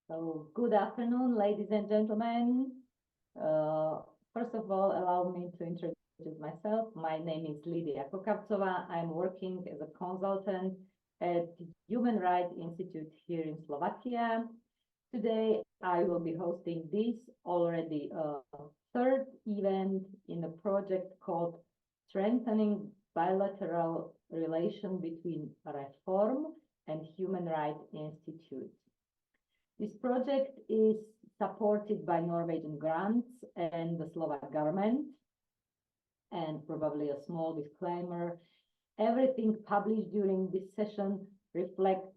So good afternoon, ladies and gentlemen. First of all, allow me to introduce myself. My name is Lidia Kokavcová. I'm working as a consultant at the Human Rights Institute here in Slovakia. Today, I will be hosting this already third event in a project called Strengthening Bilateral Relation between Reform and Human Rights Institute. This project is supported by Norwegian grants and the Slovak government. And probably a small disclaimer, everything published during this session reflects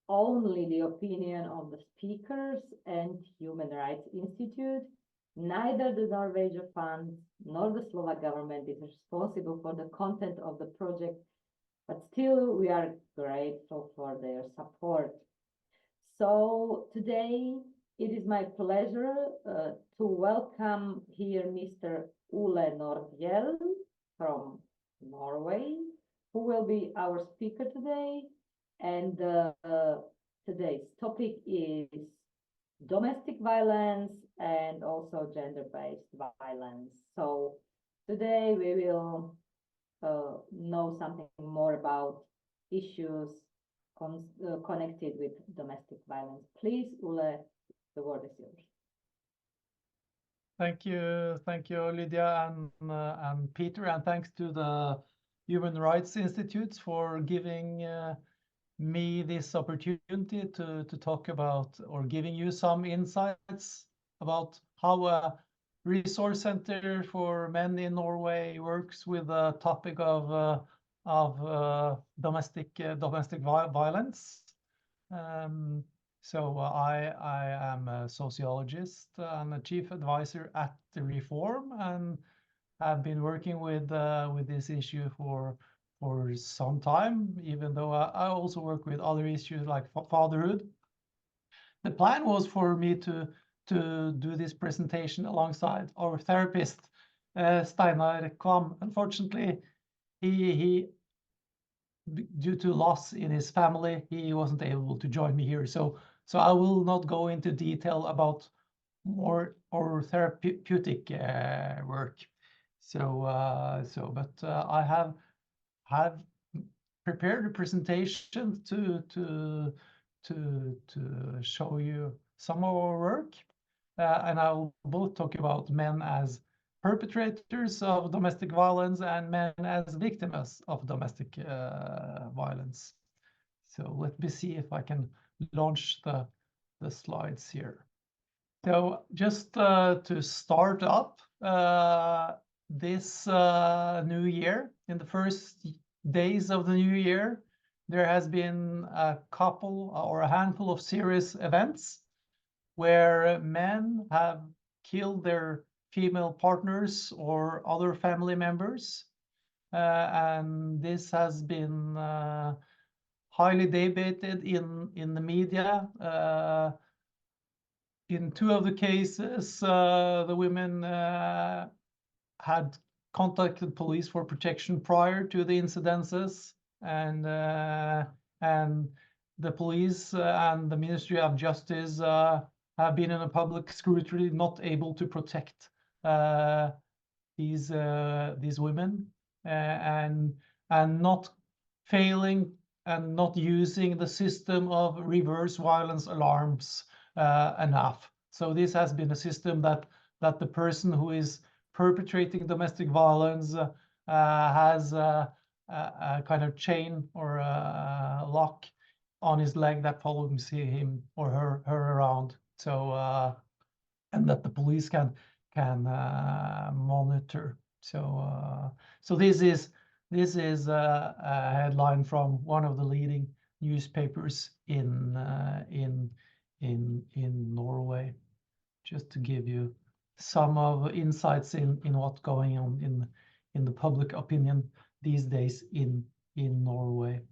only the opinion of the speakers and Human Rights Institute. Neither the Norwegian funds nor the Slovak government is responsible for the content of the project, but still we are grateful for their support. So today it is my pleasure to welcome here Mr. Ole Nordhjell from Norway, who will be our speaker today. And today's topic is domestic violence and also gender-based violence. So today we will know something more about issues connected with domestic violence. Please, Ole, the word is yours. Thank you, Lydia and Peter, and thanks to the Human Rights Institute for giving me this opportunity to talk about, or giving you some insights about how a resource center for men in Norway works with the topic of domestic violence. So I am a sociologist and a chief advisor at the Reform, and have been working with this issue for some time, even though I also work with other issues like fatherhood. The plan was for me to do this presentation alongside our therapist, Steinar Kvam. Unfortunately, he due to loss in his family, he wasn't able to join me here. So I will not go into detail about more or therapeutic work. But I have prepared a presentation to show you some of our work, and I will both talk about men as perpetrators of domestic violence and men as victims of domestic violence. So let me see if I can launch the slides here. So just to start up this new year, in the first days of the new year, there has been a couple or a handful of serious events where men have killed their female partners or other family members, and this has been highly debated in the media. In two of the cases, the women had contacted police for protection prior to the incidences, and the police and the Ministry of Justice have been in a public scrutiny, not able to protect these women, and not failing and not using the system of reverse violence alarms enough. So this has been a system that the person who is perpetrating domestic violence has a kind of chain or a lock on his leg that follows him or her around. So and that the police can monitor. So this is a headline from one of the leading newspapers in Norway, just to give you some of insights in what's going on in the public opinion these days in Norway.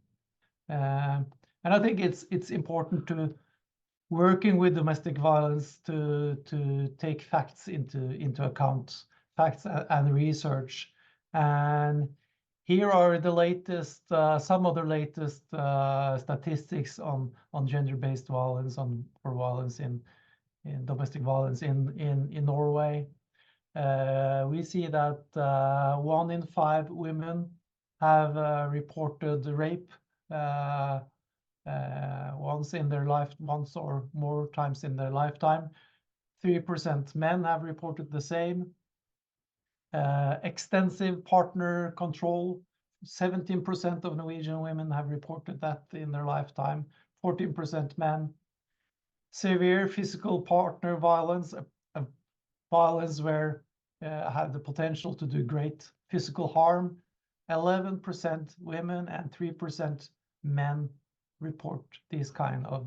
And I think it's important to working with domestic violence to take facts into account, facts and research. And here are the latest, some of the latest statistics on gender-based violence, for violence in domestic violence in Norway. We see that 1 in 5 women have reported rape once or more times in their lifetime. 3% men have reported the same. Extensive partner control. 17% of Norwegian women have reported that in their lifetime. 14% men. Severe physical partner violence, violence where have the potential to do great physical harm. 11% women and 3% men report this kind of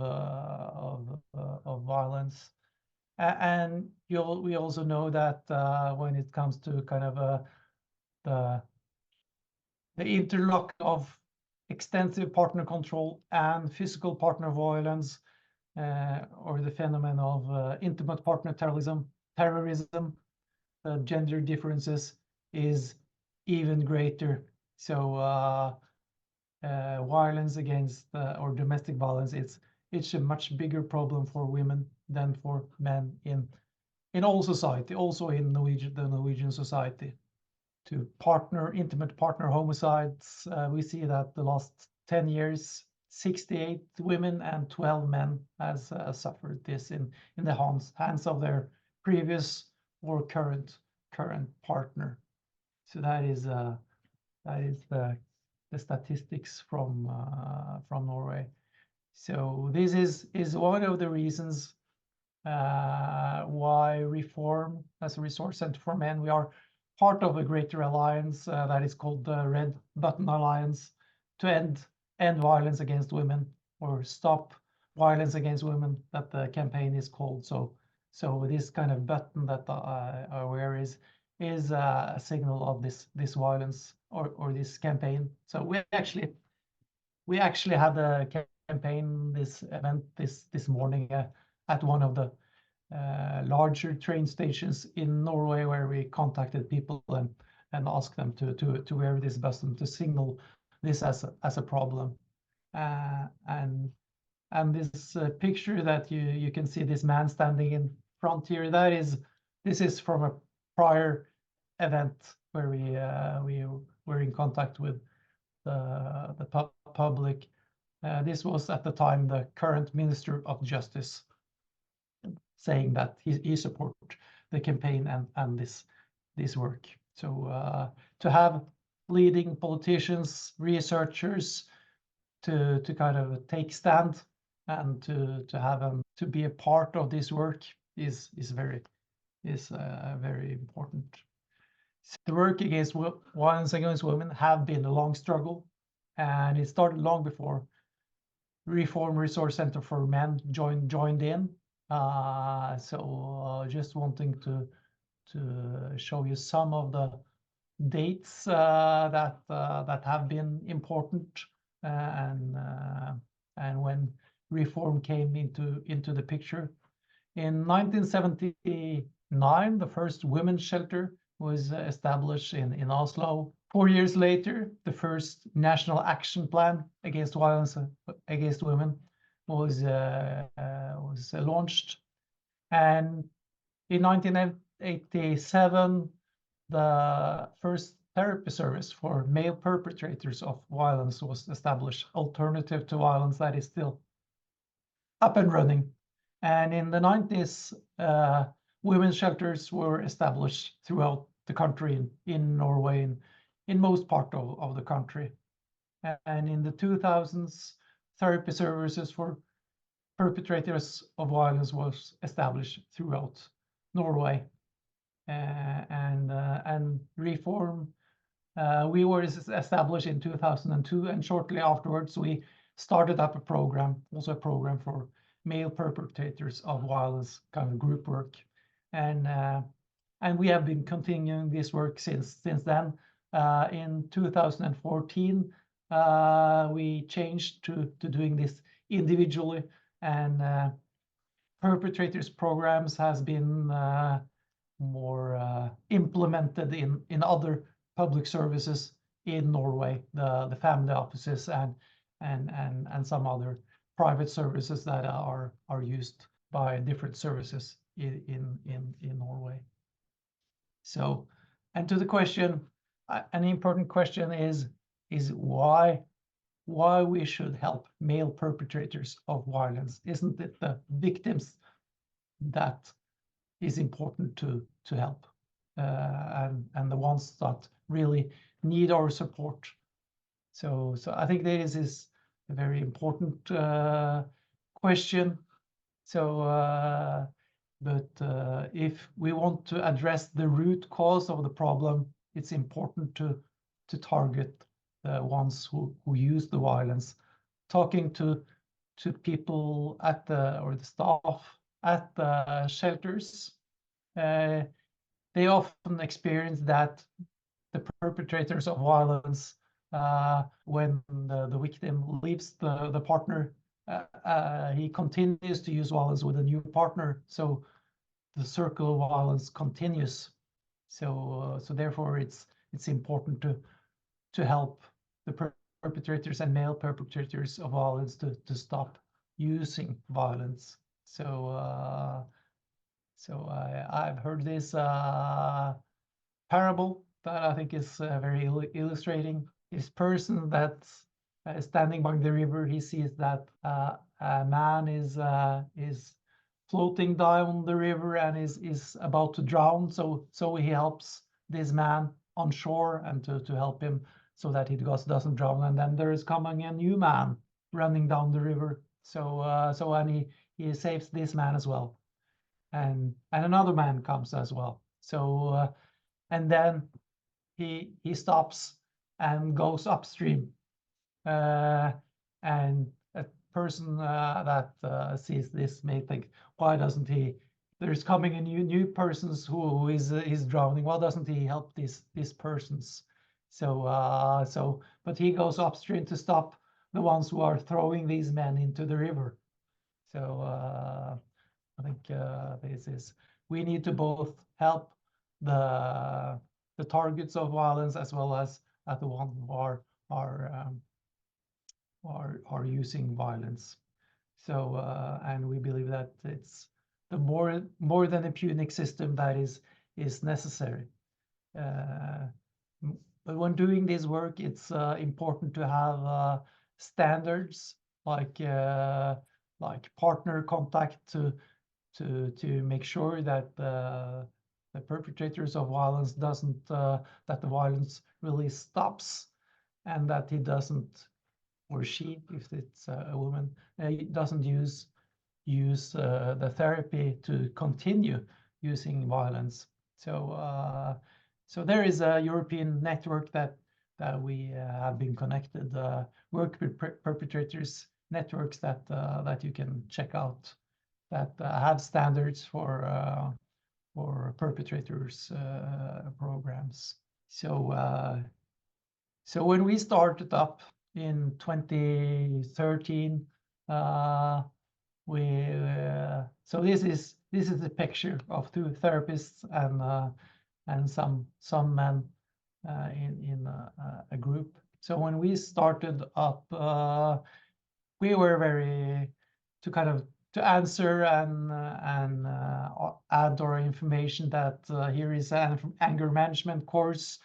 violence. And we also know that when it comes to kind of the interlock of extensive partner control and physical partner violence, or the phenomenon of intimate partner terrorism, gender differences is even greater. So violence against or domestic violence, it's a much bigger problem for women than for men in all society, also in the Norwegian society. To intimate partner homicides, we see that the last 10 years, 68 women and 12 men has suffered this in the hands of their previous or current partner. So that is the statistics from Norway. So this is one of the reasons why Reform as a resource center for men, we are part of a greater alliance that is called the Red Button Alliance to end violence against women, or stop violence against women, that the campaign is called. So this kind of button that I wear is a signal of this violence or this campaign. So we actually had a campaign, this event this morning at one of the larger train stations in Norway, where we contacted people and asked them to wear this button to signal this as a problem. And this picture that you can see this man standing in front here, this is from a prior event where we were in contact with the public. This was at the time the current Minister of Justice, saying that he support the campaign and this work. So to have leading politicians, researchers to kind of take stand and to have them to be a part of this work is very important. The work against violence against women have been a long struggle, and it started long before Reform Resource Center for Men joined in. So just wanting to show you some of the dates that have been important, and when Reform came into the picture. In 1979, the first women's shelter was established in Oslo. 4 years later, the first national action plan against violence against women was launched. And in 1987, the first therapy service for male perpetrators of violence was established, alternative to violence, that is still up and running. And in the 90s, women's shelters were established throughout the country, in Norway, in most part of the country. And in the 2000s, therapy services for perpetrators of violence was established throughout Norway. And Reform, we were established in 2002, and shortly afterwards we started up a program for male perpetrators of violence, kind of group work, and we have been continuing this work since then. In 2014, we changed to doing this individually, and perpetrators programs has been more implemented in other public services in Norway, the family offices and some other private services that are used by different services in Norway. So, and to the question, an important question is why we should help male perpetrators of violence. Isn't it the victims that is important to help, and the ones that really need our support? So I think this is a very important question. So, but if we want to address the root cause of the problem, it's important to target the ones who use the violence. Talking to people at the staff at the shelters, they often experience that the perpetrators of violence, when the victim leaves the partner, he continues to use violence with a new partner. So the circle of violence continues. So therefore it's important to help the perpetrators and male perpetrators of violence to stop using violence. So I've heard this parable that I think is very illustrating. This person that's standing by the river, he sees that a man is floating down the river and is about to drown. So he helps this man on shore and to help him so that he doesn't drown. And then there is coming a new man running down the river. So and he saves this man as well. And another man comes as well. So and then he stops and goes upstream. And a person that sees this may think, why doesn't he? There's coming a new persons who is drowning. Why doesn't he help these persons? So but he goes upstream to stop the ones who are throwing these men into the river. So I think this is, we need to both help the targets of violence as well as the ones who are using violence. So and we believe that it's the more than a punic system that is necessary. But when doing this work, it's important to have standards like partner contact to make sure that the perpetrators of violence doesn't that the violence really stops, and that he doesn't, or she, if it's a woman, doesn't use the therapy to continue using violence. So there is a European network that we have been connected, work with perpetrators networks that you can check out, that have standards for perpetrators programs. So when we started up in 2013, so this is a picture of two therapists and some men in a group. So when we started up, we were very to answer and add our information that here is an anger management course.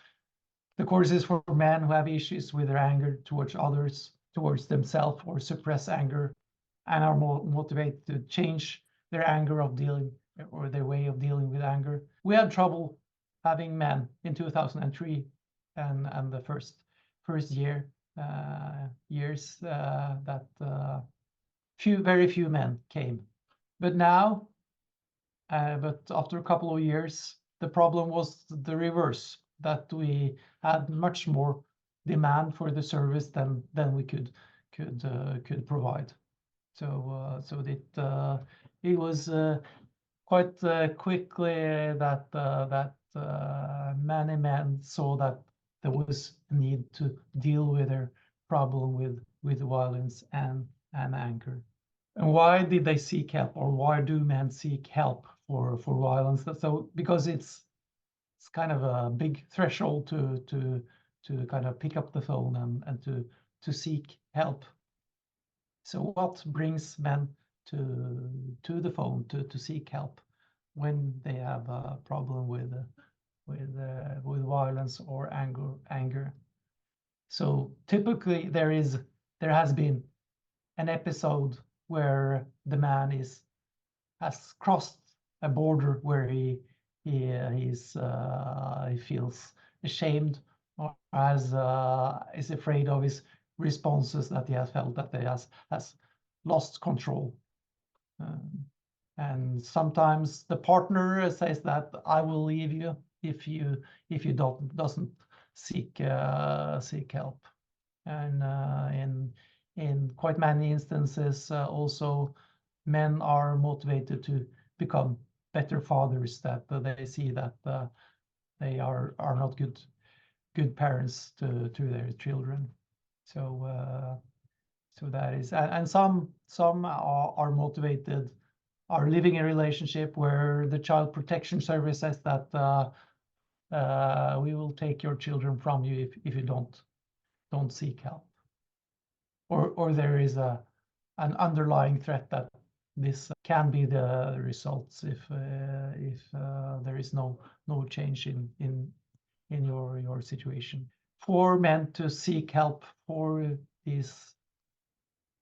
The course is for men who have issues with their anger towards others, towards themselves, or suppress anger, and are more motivated to change their anger of dealing, or their way of dealing with anger. We had trouble having men in 2003 and the first years that very few men came. But now, but after a couple of years, the problem was the reverse, that we had much more demand for the service than we could provide. So it was quite quickly that many men saw that there was a need to deal with their problem with violence and anger. And why did they seek help, or why do men seek help for violence? So because it's kind of a big threshold to kind of pick up the phone and to seek help. So what brings men to the phone to seek help when they have a problem with violence or anger? So typically there has been an episode where the man has crossed a border where he feels ashamed or is afraid of his responses, that he has felt that he has lost control. And sometimes the partner says that I will leave you if you doesn't seek help. And in quite many instances, also men are motivated to become better fathers, that they see that they are not good parents to their children. So that is, and some are motivated, are living in a relationship where the child protection service says that we will take your children from you if you don't seek help, or there is an underlying threat that this can be the results if there is no change in your situation. For men to seek help for this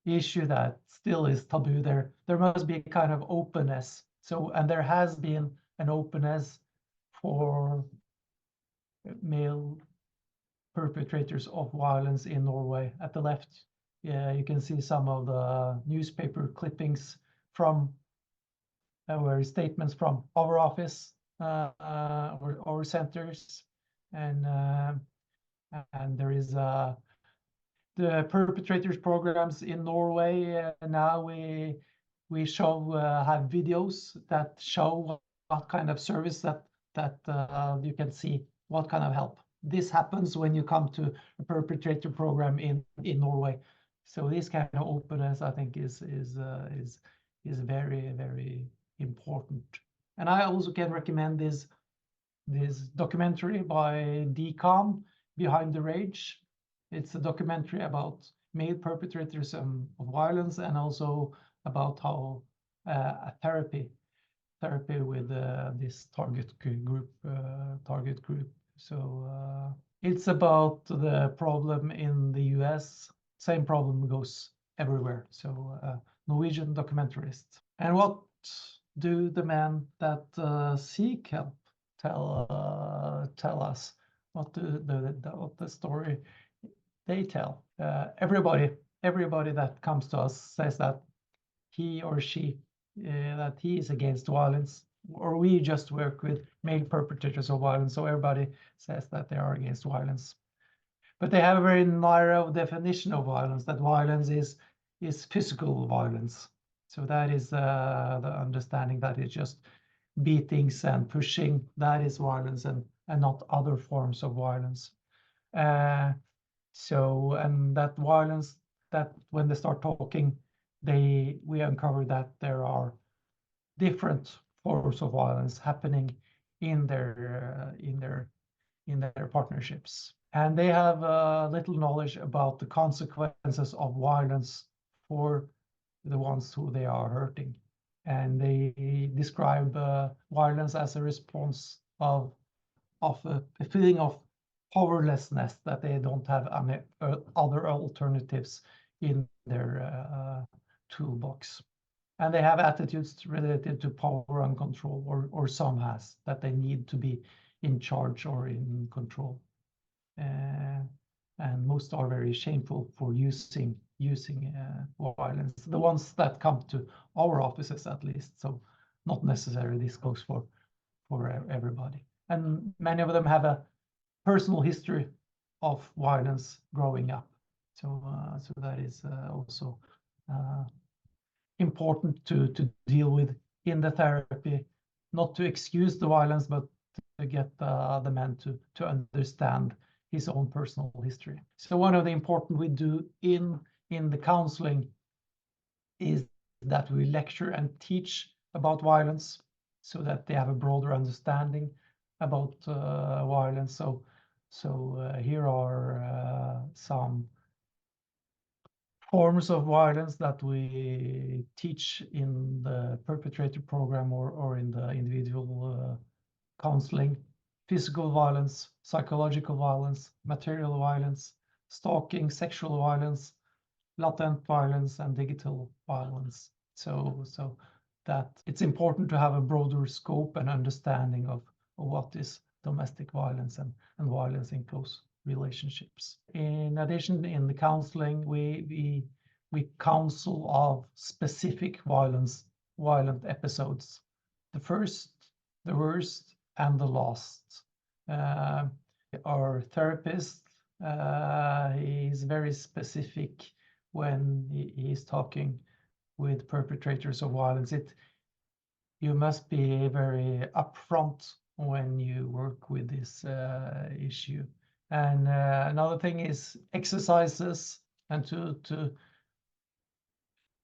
issue that still is taboo, there must be a kind of openness. So, and there has been an openness for male perpetrators of violence in Norway. At the left, you can see some of the newspaper clippings from where statements from our office or our centers, and there is the perpetrators programs in Norway. Now we have videos that show what kind of service that you can see what kind of help. This happens when you come to a perpetrator program in Norway. So this kind of openness, I think, is very, very important. And I also can recommend this documentary by DCOM, Behind the Rage. It's a documentary about male perpetrators of violence, and also about how a therapy with this target group. So it's about the problem in the US. Same problem goes everywhere. So Norwegian documentarists. And what do the men that seek help tell us? What the story they tell? Everybody that comes to us says that he or she that he is against violence, or we just work with male perpetrators of violence, so everybody says that they are against violence. But they have a very narrow definition of violence, that violence is physical violence. So that is the understanding that it's just beatings and pushing, that is violence, and not other forms of violence. So, and that violence, that when they start talking, we uncover that there are different forms of violence happening in their partnerships, and they have little knowledge about the consequences of violence for the ones who they are hurting. And they describe violence as a response of a feeling of powerlessness, that they don't have any other alternatives in their toolbox. And they have attitudes related to power and control, or some has, that they need to be in charge or in control. And most are very shameful for using violence. The ones that come to our offices, at least. So not necessarily this goes for everybody. And many of them have a personal history of violence growing up. So that is also important to deal with in the therapy, not to excuse the violence, but to get the man to understand his own personal history. So one of the important we do in the counseling is that we lecture and teach about violence, so that they have a broader understanding about violence. Here are some forms of violence that we teach in the perpetrator program or in the individual counseling: physical violence, psychological violence, material violence, stalking, sexual violence, latent violence, and digital violence. So that it's important to have a broader scope and understanding of what is domestic violence and violence in close relationships. In addition, in the counseling, we counsel of specific violent episodes: the first, the worst, and the last. Our therapist is very specific when he's talking with perpetrators of violence. You must be very upfront when you work with this issue. And another thing is exercises, and to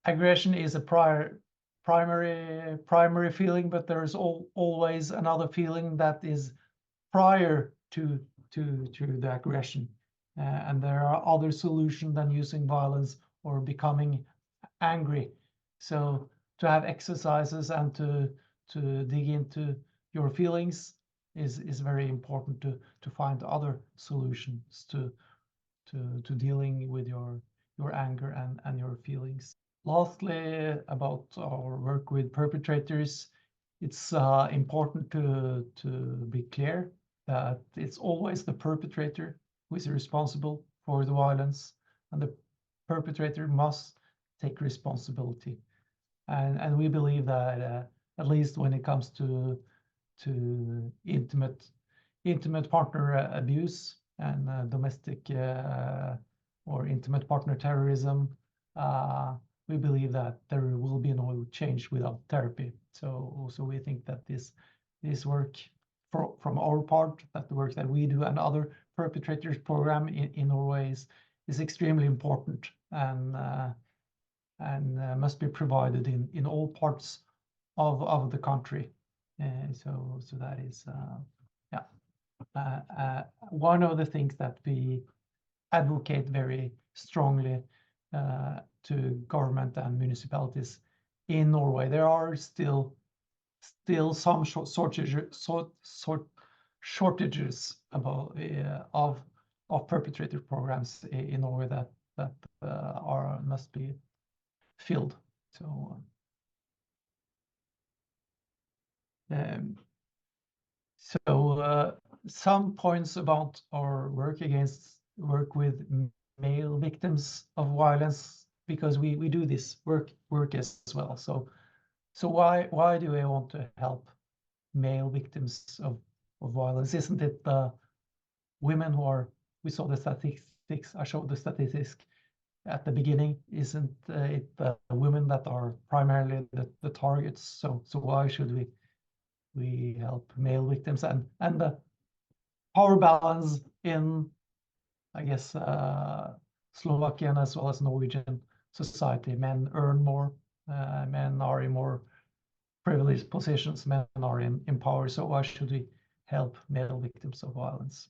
aggression is a primary feeling, but there's always another feeling that is prior to the aggression, and there are other solutions than using violence or becoming angry. So to have exercises and to dig into your feelings is very important to find other solutions to dealing with your anger and your feelings. Lastly, about our work with perpetrators, it's important to be clear that it's always the perpetrator who is responsible for the violence, and the perpetrator must take responsibility. And we believe that at least when it comes to intimate partner abuse and domestic or intimate partner terrorism, we believe that there will be no change without therapy. So we think that this work from our part, that the work that we do and other perpetrators program in Norway is extremely important and must be provided in all parts of the country. So that is one of the things that we advocate very strongly to government and municipalities in Norway. There are still some shortages of perpetrator programs in Norway that must be filled. So some points about our work with male victims of violence, because we do this work as well. So why do we want to help male victims of violence? Isn't it the women who are? We saw the statistics. I showed the statistics at the beginning. Isn't it the women that are primarily the targets? So why should we help male victims? And the power balance in, I guess, Slovakian as well as Norwegian society: men earn more, men are in more privileged positions, men are in power. So why should we help male victims of violence?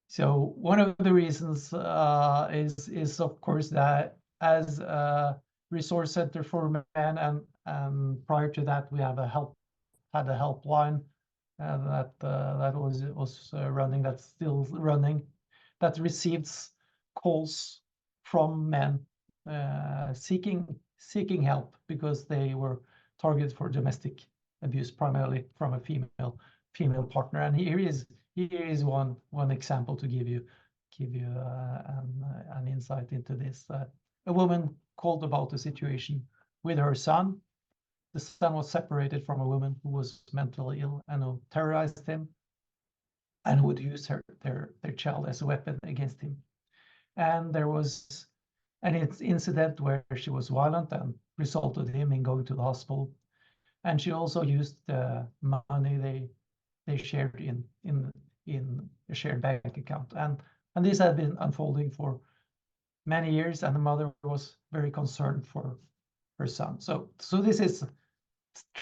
So one of the reasons is of course that as a resource center for men, and prior to that we had a helpline that was running, that's still running, that receives calls from men seeking help because they were targeted for domestic abuse, primarily from a female partner. And here is one example to give you an insight into this. A woman called about a situation with her son. The son was separated from a woman who was mentally ill and who terrorized him and would use their child as a weapon against him. And there was an incident where she was violent and resulted in him in going to the hospital. And she also used the money they shared in a shared bank account. And this had been unfolding for many years, and the mother was very concerned for her son. So this is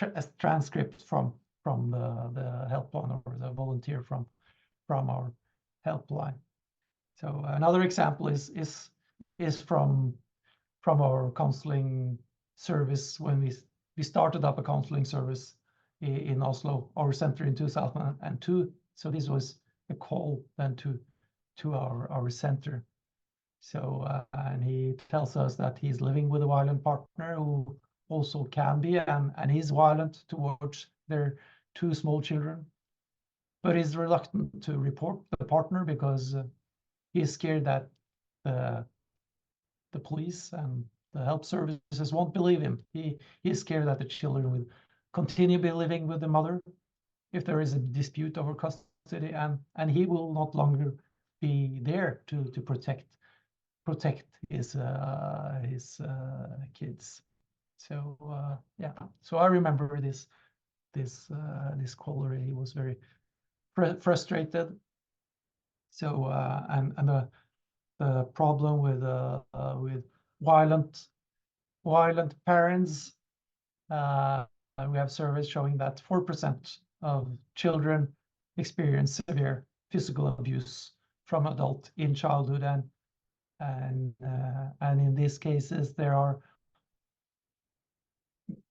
a transcript from the helpline or the volunteer from from our helpline. So another example is from our counseling service when we started up a counseling service in Oslo, our center in 2002. So this was a call then to our center. So and he tells us that he's living with a violent partner who also can be and is violent towards their 2 small children, but is reluctant to report the partner because he is scared that the police and the help services won't believe him. He is scared that the children will continue be living with the mother if there is a dispute over custody, and he will not longer be there to protect his kids. So yeah, so I remember this caller. He was very frustrated. So and the problem with violent parents, we have surveys showing that 4% of children experience severe physical abuse from adult in childhood, and in these cases there are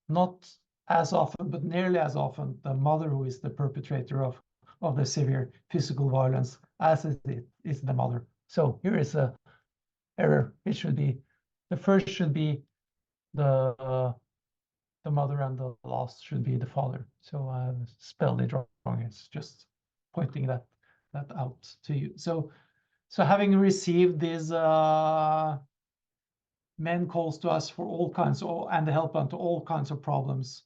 not as often, but nearly as often, the mother who is the perpetrator of the severe physical violence as it is the mother. So here is a error. It should be the first should be the mother, and the last should be the father. So I spelled it wrong. It's just pointing that out to you. So having received these men calls to us for all kinds of, and the helpline to all kinds of problems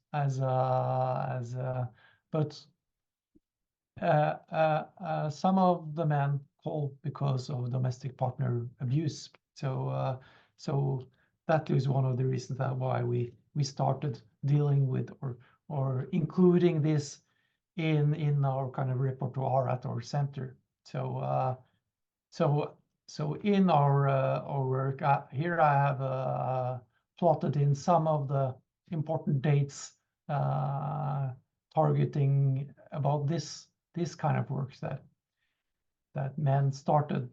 but some of the men call because of domestic partner abuse. So that is one of the reasons that why we started dealing with or including this in our kind of repertoire at our center. So in our work here, I have plotted in some of the important dates targeting about this kind of work that men started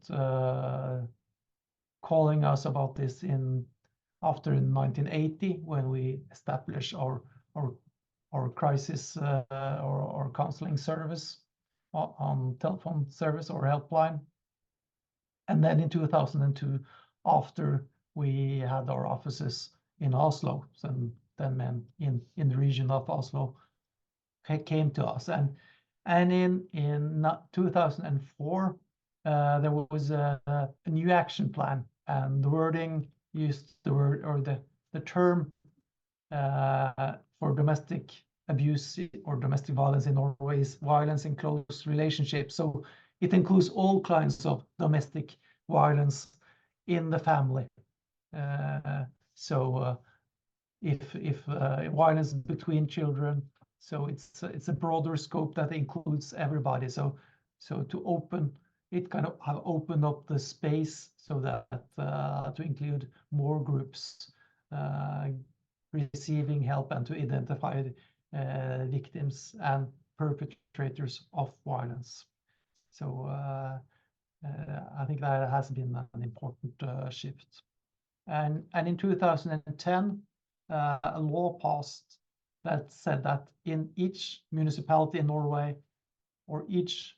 calling us about this after 1980, when we established our crisis or counseling service on telephone service or helpline. And then in 2002, after we had our offices in Oslo, then men in the region of Oslo came to us. And in 2004, there was a new action plan, and the wording used the word or the term for domestic abuse or domestic violence in Norway is violence in close relationships. So it includes all kinds of domestic violence in the family. If violence between children, so it's a broader scope that includes everybody. So to open it, kind of have opened up the space so that to include more groups receiving help and to identify victims and perpetrators of violence. So I think that has been an important shift. And in 2010, a law passed that said that in each municipality in Norway, or each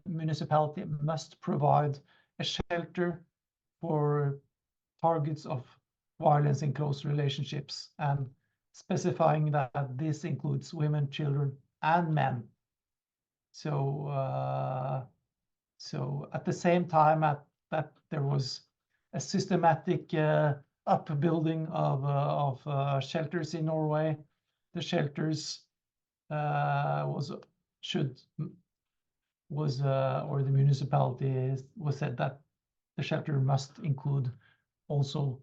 municipality must provide a shelter for targets of violence in close relationships, and specifying that this includes women, children, and men. So at the same time that there was a systematic upbuilding of shelters in Norway, the shelters or the municipality was said that the shelter must include also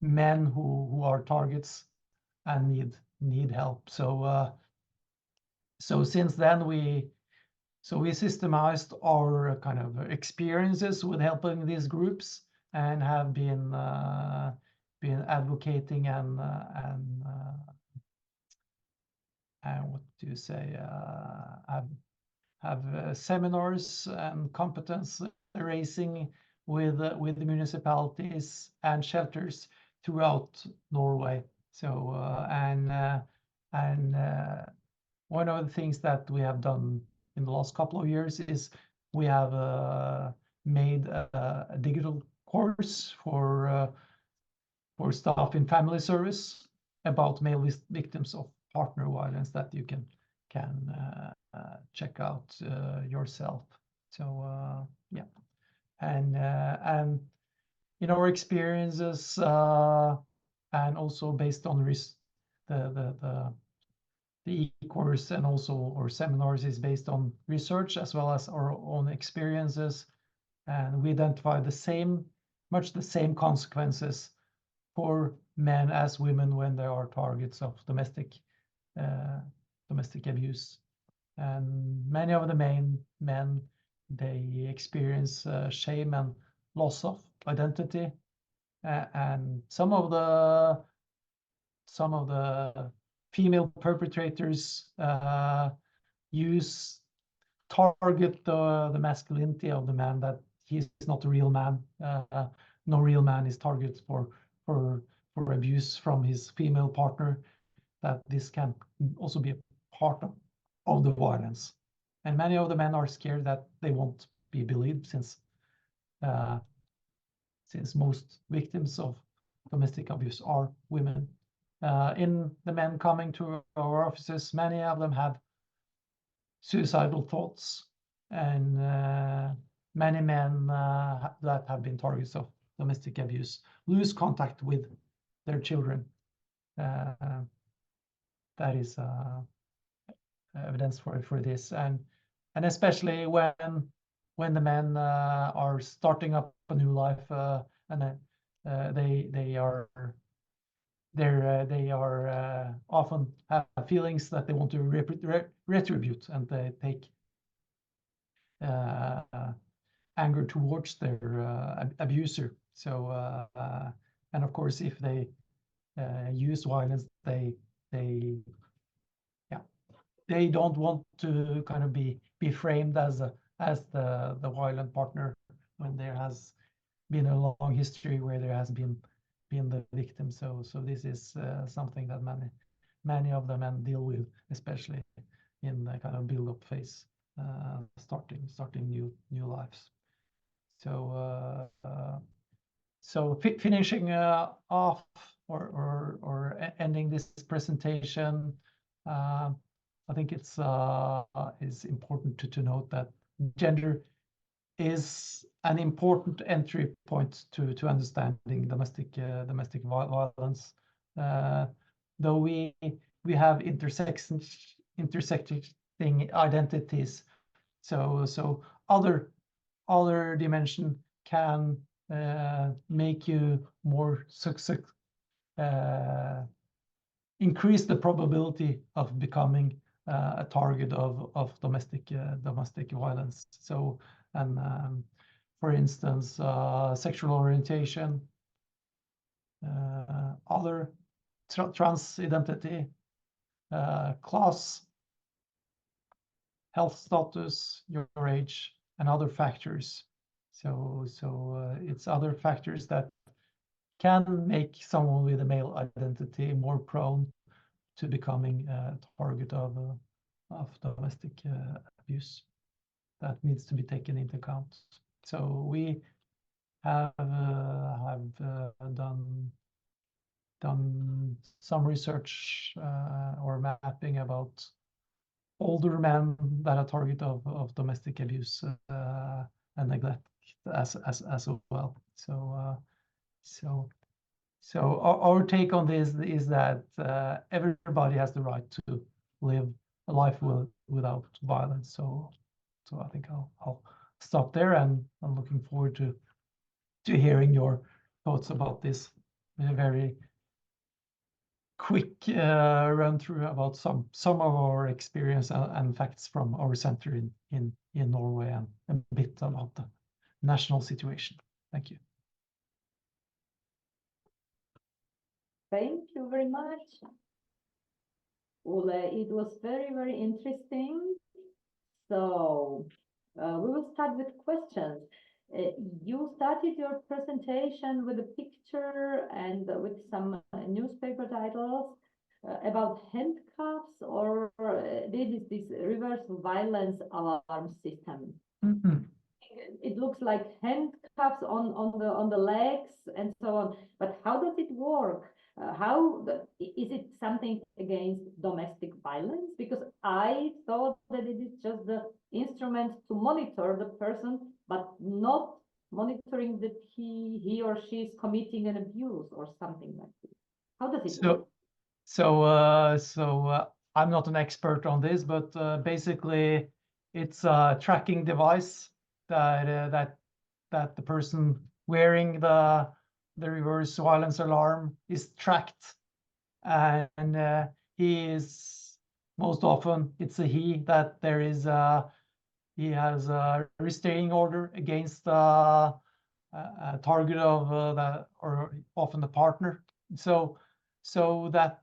men who are targets and need help. So since then we systemized our kind of experiences with helping these groups, and have been advocating and what do you say? seminars and competence raising with the municipalities and shelters throughout Norway. So one of the things that we have done in the last couple of years is we have made a digital course for staff in family service about male victims of partner violence that you can check out yourself. So yeah, and in our experiences and also based on the e-course and also our seminars is based on research as well as our own experiences, and we identify much the same consequences for men as women when they are targets of domestic abuse. And many of the men, they experience shame and loss of identity, and some of the female perpetrators target the masculinity of the man, that he's not a real man. No real man is targeted for abuse from his female partner, that this can also be a part of the violence. And many of the men are scared that they won't be believed, since most victims of domestic abuse are women. In the men coming to our offices, many of them have suicidal thoughts, and many men that have been targets of domestic abuse lose contact with their children. That is evidence for this, and especially when the men are starting up a new life, and they are often have feelings that they want to retribute, and they take anger towards their abuser. So and of course, if they use violence, they don't want to kind of be framed as the violent partner, when there has been a long history where there has been the victim. So this is something that many of the men deal with, especially in the kind of build-up phase, starting new lives. So finishing off or ending this presentation, I think it's important to note that gender is an important entry point to understanding domestic violence. Though we have intersecting identities, so other dimension can make you more increase the probability of becoming a target of domestic violence. So, and for instance, sexual orientation, other trans identity, class, health status, your age, and other factors. So it's other factors that can make someone with a male identity more prone to becoming a target of domestic abuse. That needs to be taken into account. So we have done some research or mapping about older men that are target of domestic abuse and neglect as well. So our take on this is that everybody has the right to live a life without violence. So I think I'll stop there, and I'm looking forward to hearing your thoughts about this very quick run through about some of our experience and facts from our center in Norway, and a bit about the national situation. Thank you. Thank you very much, Ole. It was very, very interesting. So we will start with questions. You started your presentation with a picture and with some newspaper titles about handcuffs, or this reverse violence alarm system. Mhm. It looks like handcuffs on the legs and so on. But how does it work? Is it something against domestic violence? Because I thought that it is just the instrument to monitor the person, but not monitoring that he or she is committing an abuse or something like this. How does it work? So I'm not an expert on this, but basically it's a tracking device that the person wearing the reverse violence alarm is tracked, and he is most often it's a he that there is he has a restraining order against a target of the, or often the partner, so that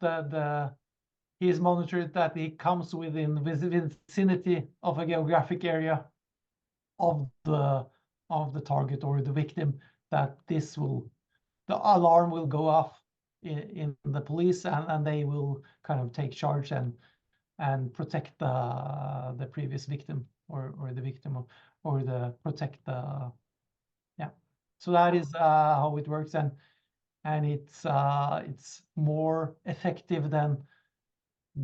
he is monitored that he comes within the vicinity of a geographic area of the target or the victim, that the alarm will go off in the police, and they will kind of take charge and protect the previous victim or the victim or protect the, yeah. So that is how it works, and it's more effective than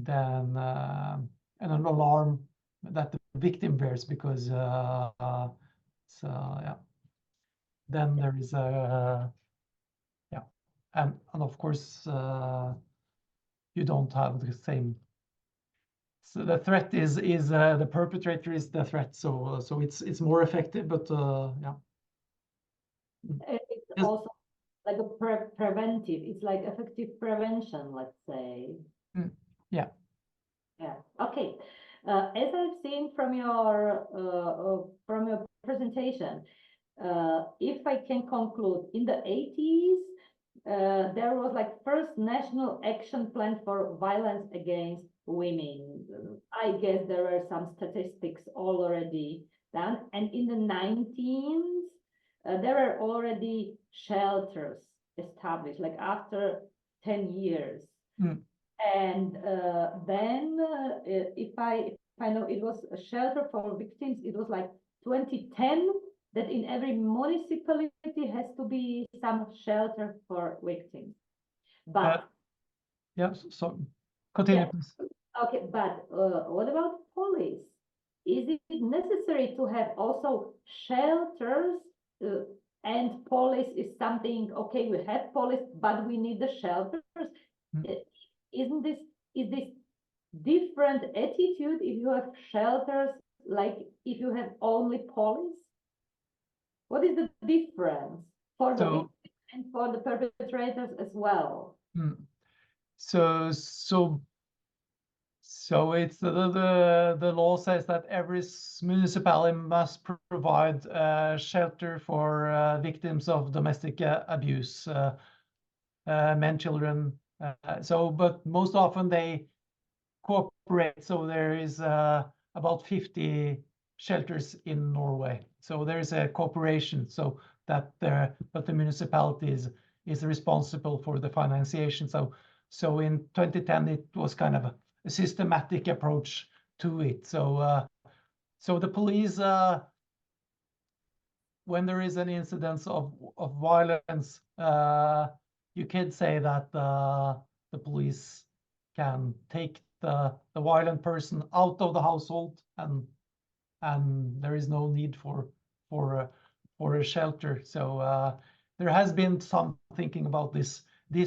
an alarm that the victim bears, because yeah, then there is a yeah, and of course you don't have the same. So the threat is the perpetrator is the threat, so it's more effective, but yeah. It's also like a preventive. It's like effective prevention, let's say. Yeah. Yeah. Okay. As I've seen from your presentation, if I can conclude, in the 80s, there was like first national action plan for violence against women. I guess there were some statistics already done, and in the 19s, there were already shelters established, like after 10 years. And then, if I know, it was a shelter for victims. It was like 2010 that in every municipality has to be some shelter for victims. But yeah, so continue, yeah, please. okay, but what about police? Is it necessary to have also shelters? And police is something, okay, we have police, but we need the shelters. Is this different attitude if you have shelters, like if you have only police? What is the difference for the victims and for the perpetrators as well? So it's the law says that every municipality must provide shelter for victims of domestic abuse, men, children. But most often they cooperate. So there is about 50 shelters in Norway. So there is a cooperation. So that but the municipality is responsible for the financiation. So in 2010 it was kind of a systematic approach to it. So the police, when there is an incidence of violence, you can say that the police can take the violent person out of the household, and there is no need for a shelter. So there has been some thinking about this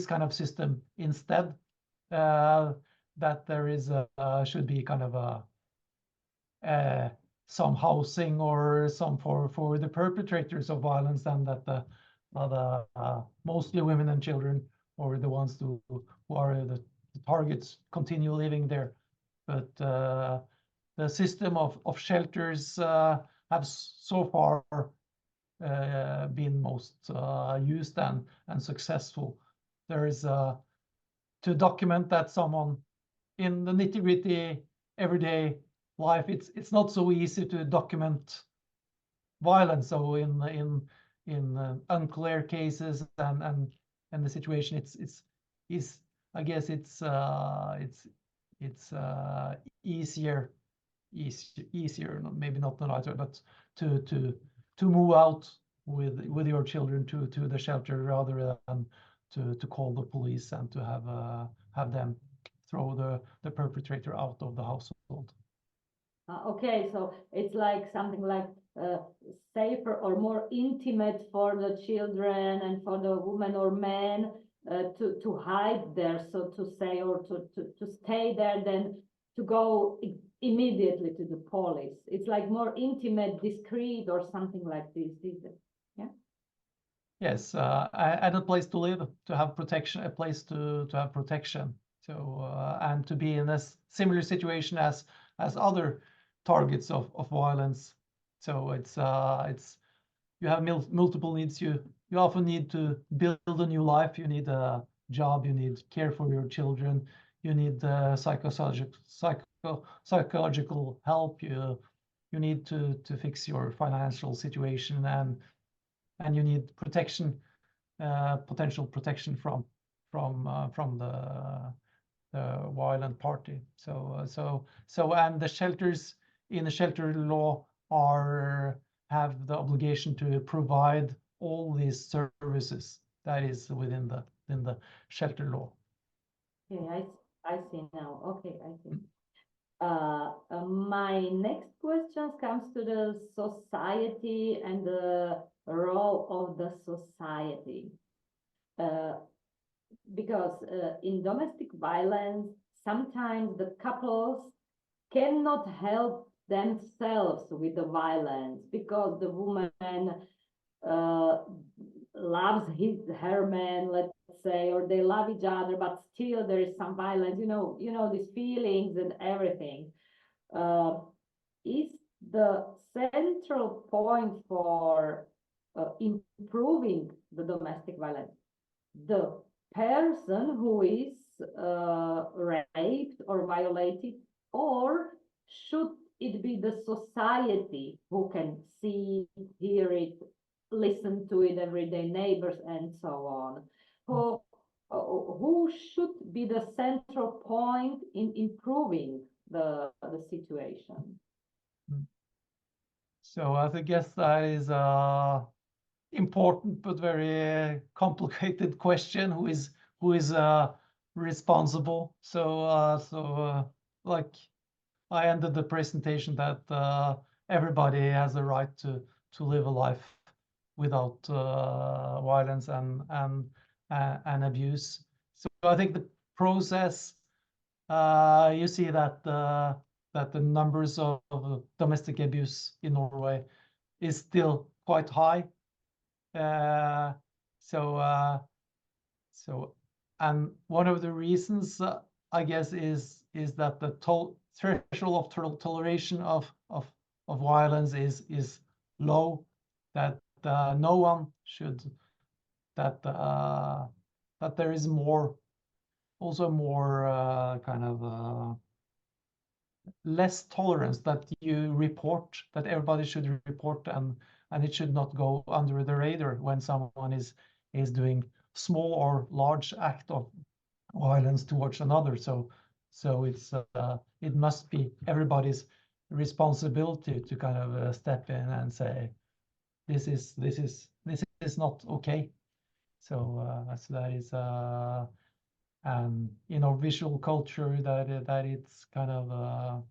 kind of system instead, that there is should be kind of some housing or some for the perpetrators of violence, and that the mostly women and children, or the ones who are the targets, continue living there. But the system of shelters have so far been most used and successful. There is to document that someone in the nitty-gritty every day life, it's not so easy to document violence. So in unclear cases and the situation, it's I guess it's easier, maybe not the right word, but to move out with your children to the shelter rather than to call the police and to have them throw the perpetrator out of the household. Okay, so it's like something like safer or more intimate for the children and for the woman or man to hide there, so to say, or to stay there than to go immediately to the police. It's like more intimate, discreet, or something like this, is it? Yeah. Yes, and a place to live, to have protection, a place to have protection. So and to be in a similar situation as other targets of violence. So it's you have multiple needs. You often need to build a new life. You need a job. You need care for your children. You need psychological help. You need to fix your financial situation, and you need protection, potential protection from the violent party. So and the shelters in the shelter law have the obligation to provide all these services that is within the shelter law. Yeah, I see now. Okay, I see. My next question comes to the society and the role of the society. Because in domestic violence, sometimes the couples cannot help themselves with the violence because the woman loves her man, let's say, or they love each other, but still there is some violence, you know these feelings and everything. Is the central point for improving the domestic violence the person who is raped or violated, or should it be the society who can see, hear it, listen to it every day, neighbors and so on? Who should be the central point in improving the situation? So I guess that is a important but very complicated question. Who is responsible? So like I ended the presentation that everybody has a right to live a life without violence and abuse. So I think the process, you see that the numbers of domestic abuse in Norway is still quite high. So and one of the reasons I guess is that the threshold of toleration of violence is low, that no one should, that there is more kind of less tolerance, that you report, that everybody should report, and it should not go under the radar when someone is doing small or large act of violence towards another. So it's it must be everybody's responsibility to kind of step in and say this is not okay. So that is visual culture that it's kind of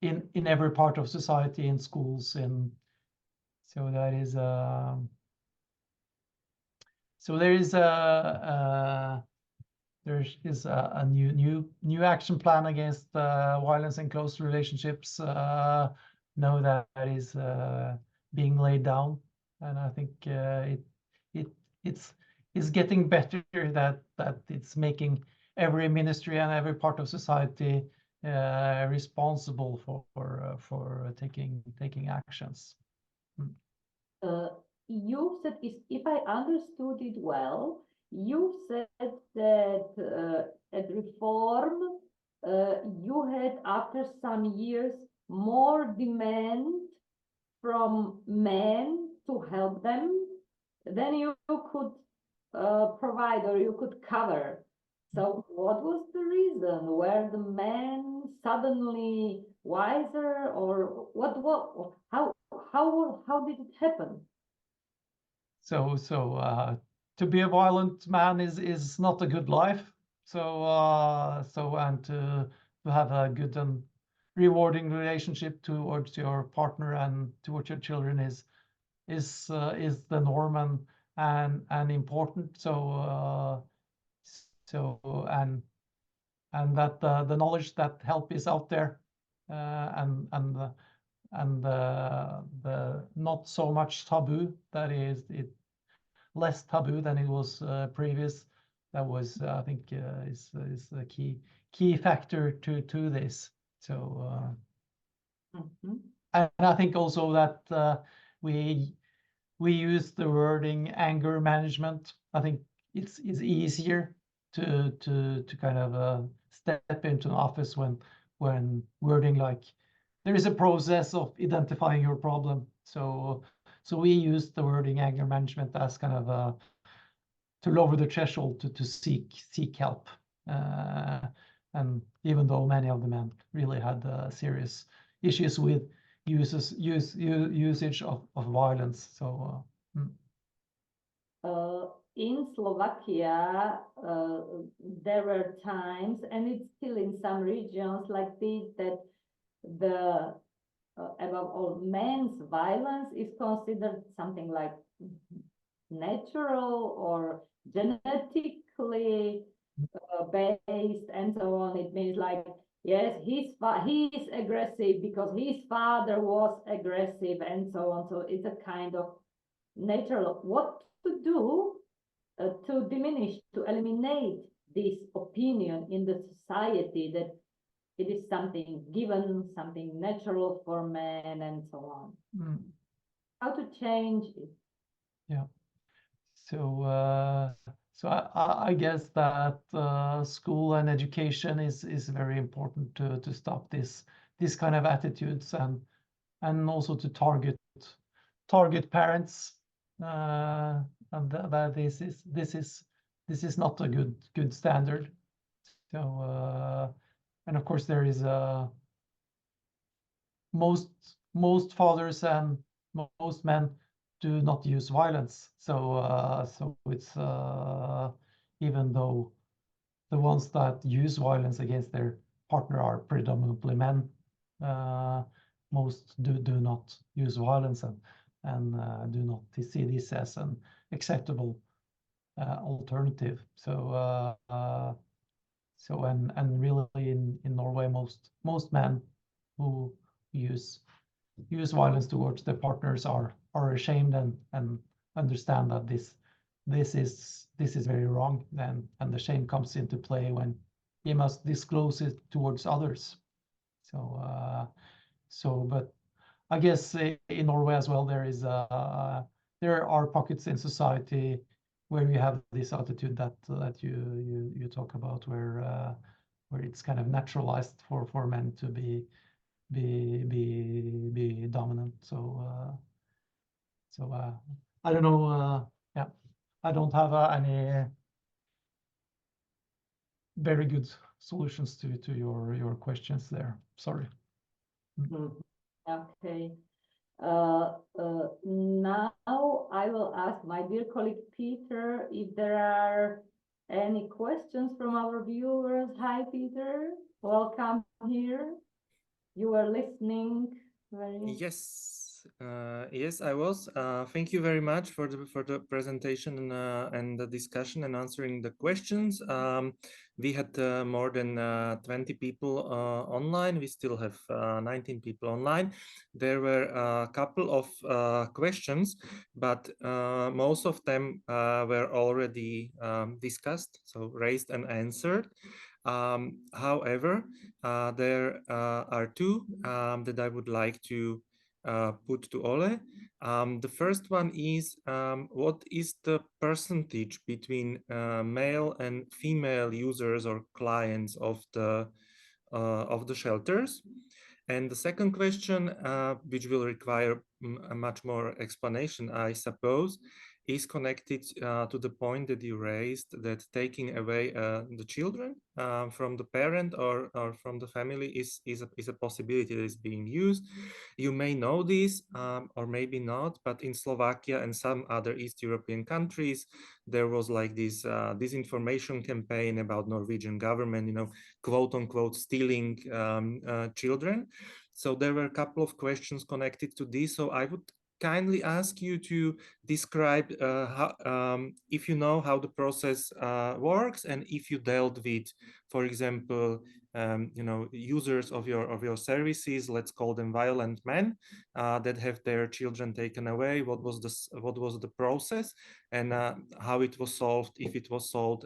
in every part of society, in schools, so that is so there is a new action plan against violence in close relationships now that is being laid down, and I think it's getting better, that it's making every ministry and every part of society responsible for taking actions. You said, if I understood it well, you said that a reform you had after some years more demand from men to help them than you could provide or you could cover. So what was the reason? Were the men suddenly wiser, or how did it happen? So to be a violent man is not a good life. And to have a good and rewarding relationship towards your partner and towards your children is the norm and important. And that the knowledge that help is out there, and the not so much taboo, that is it less taboo than it was previous. That was I think is the key factor to this. So and I think also that we use the wording anger management. I think it's easier to kind of step into an office when wording like there is a process of identifying your problem. So we use the wording anger management as kind of to lower the threshold to seek help. And even though many of the men really had serious issues with usage of violence. So in Slovakia, there were times, and it's still in some regions like this, that the above all, men's violence is considered something like natural or genetically based and so on. It means like, yes, he is aggressive because his father was aggressive and so on. So it's a kind of natural. What to do to diminish, to eliminate this opinion in the society that it is something given, something natural for men and so on. How to change it? Yeah. So I guess that school and education is very important to stop this kind of attitudes, and also to target parents, and that this is not a good standard. So and of course there is most fathers and most men do not use violence. So it's even though the ones that use violence against their partner are predominantly men, most do not use violence and do not see this as an acceptable alternative. So and really in Norway, most men who use violence towards their partners are ashamed and understand that this is very wrong. And the shame comes into play when he must disclose it towards others. But I guess in Norway as well, there are pockets in society where you have this attitude that you talk about, where it's kind of naturalized for men to be dominant. So I don't know. Yeah, I don't have any very good solutions to your questions there. Sorry. Okay. Now I will ask my dear colleague Peter if there are any questions from our viewers. Hi, Peter. Welcome here. You are listening. Yes, yes, I was. Thank you very much for the presentation and the discussion and answering the questions. We had more than 20 people online. We still have 19 people online. There were a couple of questions, but most of them were already discussed, so raised and answered. However, there are two that I would like to put to Ole. The first one is, what is the percentage between male and female users or clients of the of the shelters? And the second question, which will require a much more explanation, I suppose, is connected to the point that you raised, that taking away the children from the parent or from the family is a possibility that is being used. You may know this or maybe not, but in Slovakia and some other East European countries, there was like this disinformation campaign about Norwegian government, you know, quote unquote, stealing children. So there were a couple of questions connected to this. So I would kindly ask you to describe if you know how the process works, and if you dealt with, for example, you know, users of your services, let's call them violent men, that have their children taken away. What was the process, and how it was solved, if it was solved,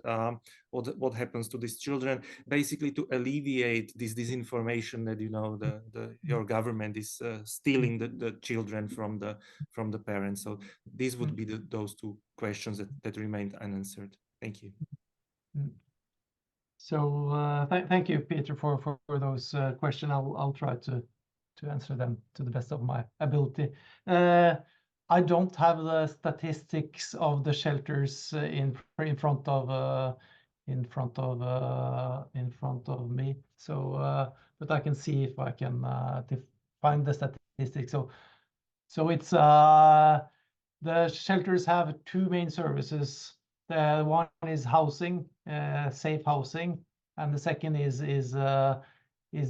what happens to these children, basically to alleviate this disinformation that, you know, your government is stealing the children from the parents. So these would be those two questions that remained unanswered. Thank you. So thank you, Peter, for those questions. I'll try to answer them to the best of my ability. I don't have the statistics of the shelters in front of me. So but I can see if I can find the statistics. So it's the shelters have two main services. The one is housing, safe housing, and the second is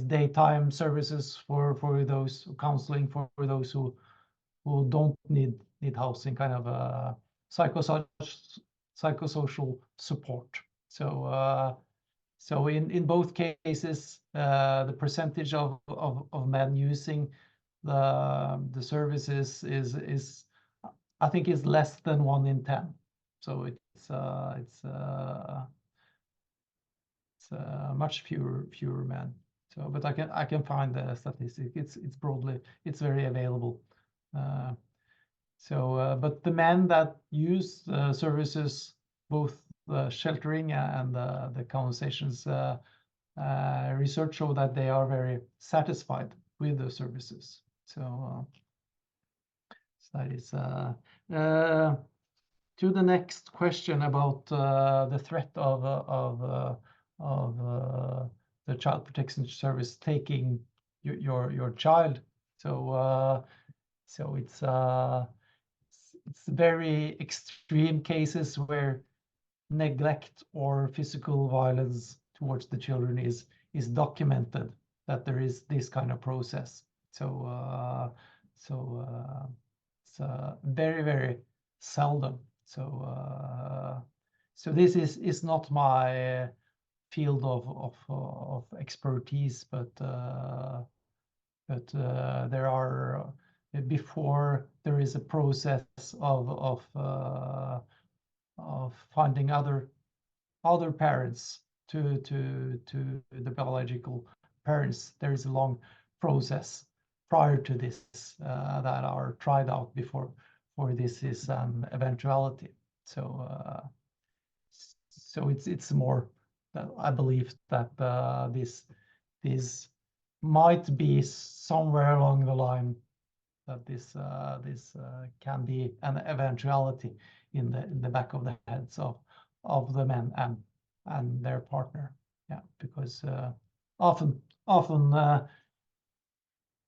daytime services for those, counseling for those who don't need housing, kind of psychosocial support. So so in both cases, the percentage of men using the services is I think is less than 1 in 10. So it's much fewer men. So, but I can find the statistic. It's broadly, it's very available. But the men that use services, both the sheltering and the conversations, research show that they are very satisfied with the services. So that is to the next question about the threat of the Child Protection Service taking your child. So it's very extreme cases where neglect or physical violence towards the children is documented, that there is this kind of process. So it's very, very seldom. So this is not my field of expertise, but there are, before there is a process of finding other parents to the biological parents, there is a long process prior to this that are tried out before this is an eventuality. So it's more that I believe that this might be somewhere along the line, that this can be an eventuality in the back of the heads of the men and their partner. Yeah, because often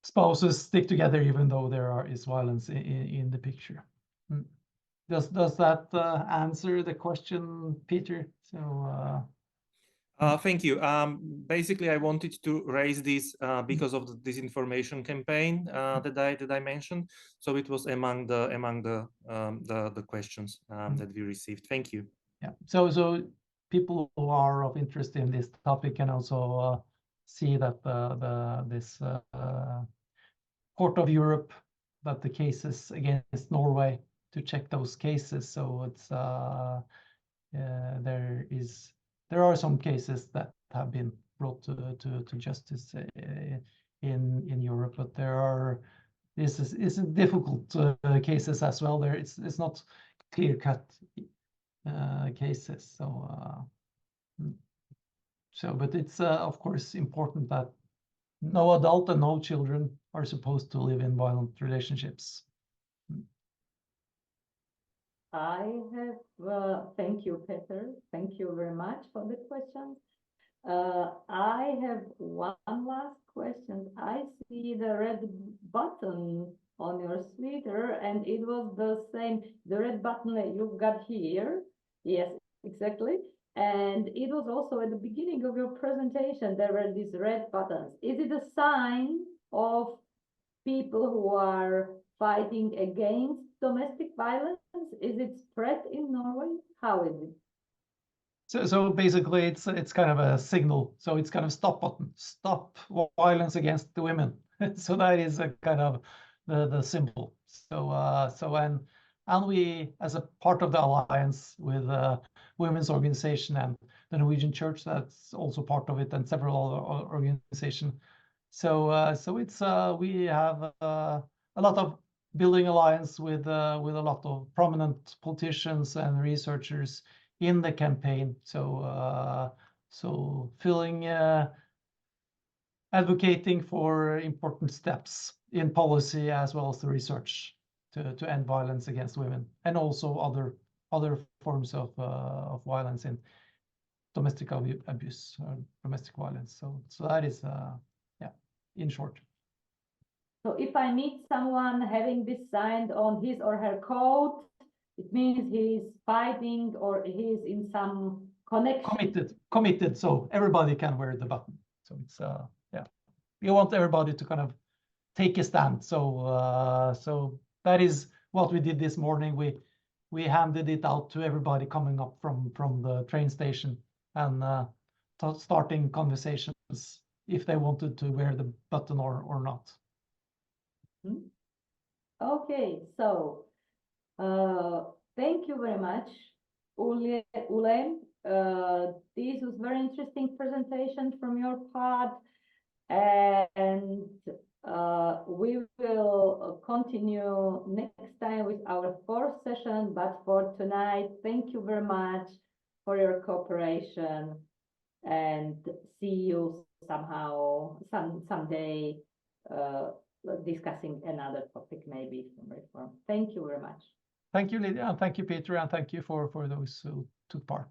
spouses stick together even though there is violence in the picture. Does that answer the question, Peter? So thank you. Basically, I wanted to raise this because of the disinformation campaign that I mentioned. So it was among the questions that we received. Thank you. Yeah. So people who are of interest in this topic can also see that this Court of Europe, that the cases against Norway, to check those cases. So it's there are some cases that have been brought to justice in Europe, but this is difficult cases as well. It's not clear-cut cases. So So, but it's of course important that no adult and no children are supposed to live in violent relationships. I have, thank you, Peter. Thank you very much for the question. I have one last question. I see the red button on your sweater, and it was the same, the red button that you've got here. Yes, exactly. And it was also at the beginning of your presentation, there were these red buttons. Is it a sign of people who are fighting against domestic violence? Is it spread in Norway? How is it? So basically, it's kind of a signal. So it's kind of stop button, stop violence against the women. So that is a kind of the symbol. So and we, as a part of the alliance with women's organization and the Norwegian Church, that's also part of it, and several other organizations. So it's we have a lot of building alliance with a lot of prominent politicians and researchers in the campaign. So feeling advocating for important steps in policy as well as the research to end violence against women, and also other forms of violence in domestic abuse or domestic violence. So that is yeah, in short. So if I meet someone having this signed on his or her coat, it means he's fighting or he's in some connection. Committed. So everybody can wear the button. So it's yeah, you want everybody to kind of take a stand. So that is what we did this morning. We handed it out to everybody coming up from the train station, and starting conversations if they wanted to wear the button or not. Okay, so thank you very much, Ule. This was very interesting presentation from your part, and we will continue next time with our fourth session. But for tonight, thank you very much for your cooperation, and see you someday discussing another topic, maybe from reform. Thank you very much. Thank you, Lydia, and thank you, Peter, and thank you for those who took part.